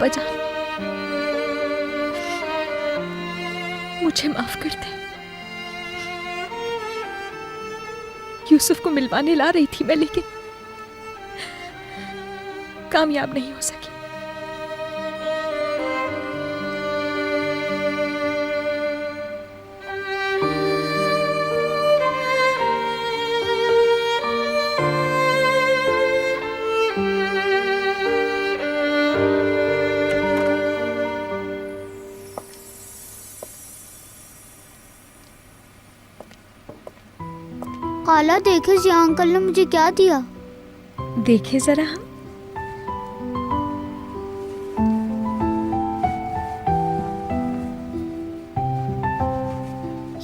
अब्बा जान, मुझे माफ कर दे। यूसुफ को मिलवाने ला रही थी मैं, लेकिन कामयाब नहीं हो सकी। खाला देखे जिया अंकल ने मुझे क्या दिया। देखे जरा हम।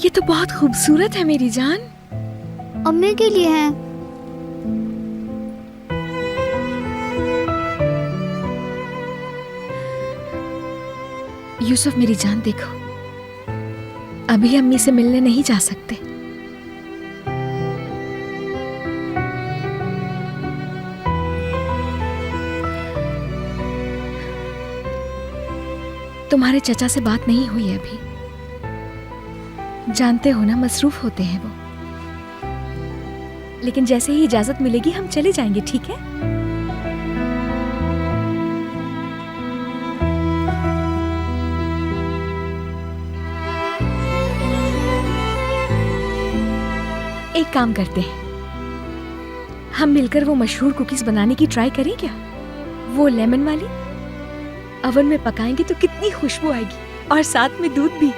ये तो बहुत खूबसूरत है मेरी जान। अम्मी के लिए है। यूसुफ मेरी जान देखो, अभी अम्मी से मिलने नहीं जा सकते। तुम्हारे चचा से बात नहीं हुई है अभी, जानते हो ना मसरूफ होते हैं वो। लेकिन जैसे ही इजाजत मिलेगी हम चले जाएंगे, ठीक है? एक काम करते हैं, हम मिलकर वो मशहूर कुकीज बनाने की ट्राई करें क्या? वो लेमन वाली। अवन में पकाएंगे तो कितनी खुशबू आएगी, और साथ में दूध भी।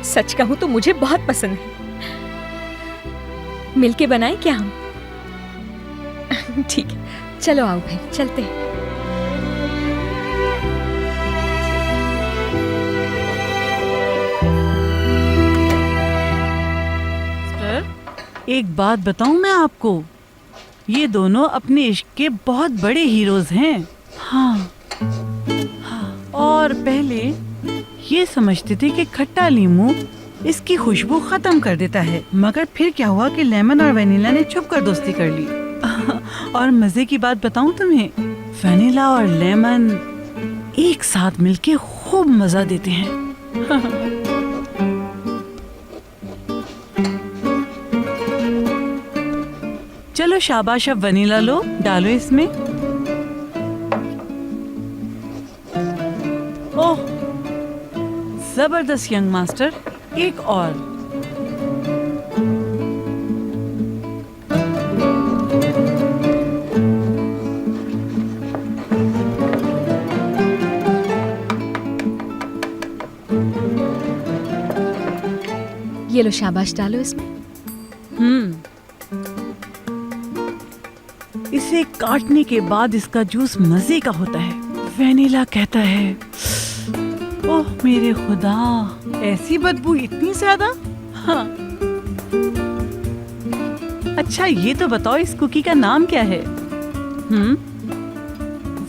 सच कहूं तो मुझे बहुत पसंद है। मिलके बनाएं क्या हम? ठीक है, चलो आओ भाई, चलते हैं। एक बात बताऊं मैं आपको, ये दोनों अपने इश्क के बहुत बड़े हीरोज हैं। हाँ, और पहले ये समझते थे कि खट्टा नींबू इसकी खुशबू खत्म कर देता है, मगर फिर क्या हुआ कि लेमन और वेनिला ने छुप कर दोस्ती कर ली। और मजे की बात बताऊं तुम्हें, वेनिला और लेमन एक साथ मिलके खूब मजा देते हैं। चलो शाबाश, अब वनीला लो, डालो इसमें। ओह जबरदस्त यंग मास्टर, एक और। ये लो, शाबाश, डालो इसमें। इसे काटने के बाद इसका जूस मजे का होता है। वेनिला कहता है, ओह मेरे खुदा, ऐसी बदबू इतनी ज्यादा। हाँ। अच्छा ये तो बताओ, इस कुकी का नाम क्या है?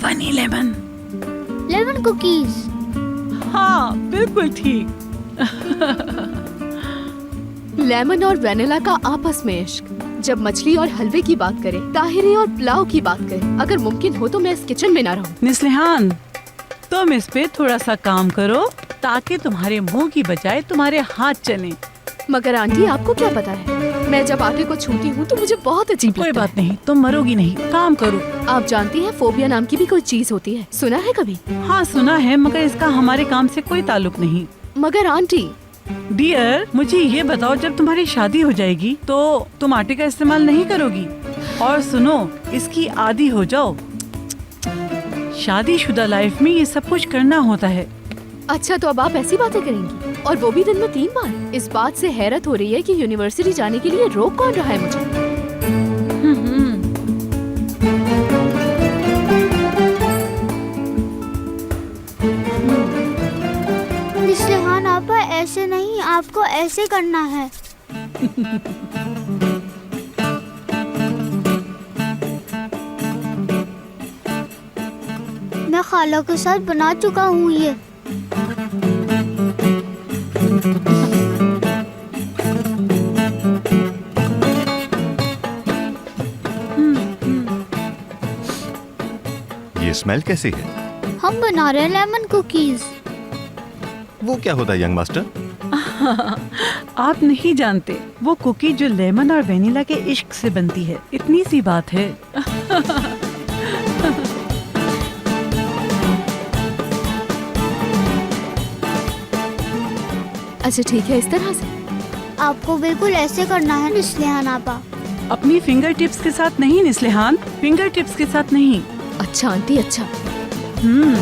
वनी लेमन। Lemon cookies. हाँ बिल्कुल ठीक। लेमन और वेनिला का आपस में इश्क। जब मछली और हलवे की बात करें, ताहिरी और पुलाव की बात करें, अगर मुमकिन हो तो मैं इस किचन में ना रहूं। निस्लिहान, तुम इस पे थोड़ा सा काम करो ताकि तुम्हारे मुंह की बजाय तुम्हारे हाथ चलें। मगर आंटी, आपको क्या पता है, मैं जब आटे को छूती हूँ तो मुझे बहुत अजीब लगता है। कोई बात नहीं, तुम मरोगी नहीं, काम करो। आप जानती हैं फोबिया नाम की भी कोई चीज होती है, सुना है कभी? हाँ सुना है, मगर इसका हमारे काम से कोई ताल्लुक नहीं। मगर आंटी। डियर, मुझे ये बताओ, जब तुम्हारी शादी हो जाएगी तो तुम आटे का इस्तेमाल नहीं करोगी? और सुनो, इसकी आदी हो जाओ। शादीशुदा लाइफ में ये सब कुछ करना होता है। अच्छा, तो अब आप ऐसी बातें करेंगी, और वो भी दिन में 3 बार? इस बात से हैरत हो रही है कि यूनिवर्सिटी जाने के लिए रोक कौन रहा है मुझे। निस्लिहान आपा, ऐसे नहीं, आपको ऐसे करना है। मैं खाला के साथ बना चुका हूँ ये। ये स्मेल कैसी है? हम बना रहे हैं लेमन कुकीज। वो क्या होता है यंग मास्टर? आप नहीं जानते, वो कुकी जो लेमन और वेनिला के इश्क से बनती है। इतनी सी बात है। अच्छा ठीक है, इस तरह से। आपको बिल्कुल ऐसे करना है निस्लिहान आपा। अपनी फिंगर टिप्स के साथ नहीं निस्लिहान, फिंगर टिप्स के साथ नहीं। अच्छा आंटी, अच्छा। हम्म